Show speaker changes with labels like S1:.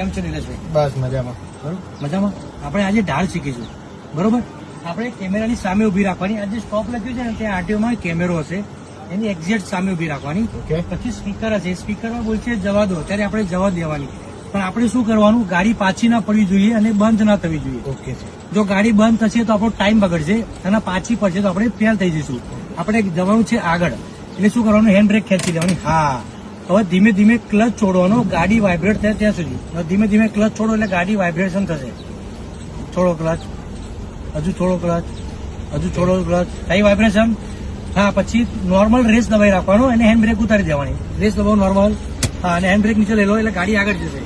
S1: કેમ છે નિલેશભાઈ?
S2: બસ મજામાં.
S1: બરોબર, મજામાં. આપણે આજે ઢાળ શીખીશું. બરોબર, આપણે કેમેરાની સામે ઉભી રાખવાની. આજે સ્ટોપ લખ્યું છે ને ત્યાં આરટીઓમાં કેમેરો હશે, એની એક્ઝેક્ટ સામે ઉભી રાખવાની.
S2: ઓકે.
S1: પછી સ્પીકર હશે, સ્પીકરમાં બોલશે જવા દો, ત્યારે આપણે જવા દેવાની. પણ આપણે શું કરવાનું, ગાડી પાછી ના પડવી જોઈએ અને બંધ ના થવી જોઈએ.
S2: ઓકે છે.
S1: જો ગાડી બંધ થશે તો આપણો ટાઈમ બગડશે અને પાછી પડશે તો આપણે ફેલ થઈ જઈશું. આપણે જવાનું છે આગળ, એટલે શું કરવાનું, હેન્ડ બ્રેક ખેંચી લેવાની. હા, હવે ધીમે ધીમે ક્લચ છોડવાનો, ગાડી વાઇબ્રેટ થાય ત્યાં સુધી. હવે ધીમે ધીમે ક્લચ છોડો એટલે ગાડી વાઇબ્રેશન થશે. છોડો ક્લચ, હજુ છોડો ક્લચ, હજુ છોડો ક્લચ, થઈ વાઇબ્રેશન. હા, પછી નોર્મલ રેસ દબાઈ રાખવાનો અને હેન્ડ બ્રેક ઉતારી દેવાની. રેસ દબાવો નોર્મલ. હા, અને હેન્ડ બ્રેક નીચે લઈ લો એટલે ગાડી આગળ જશે.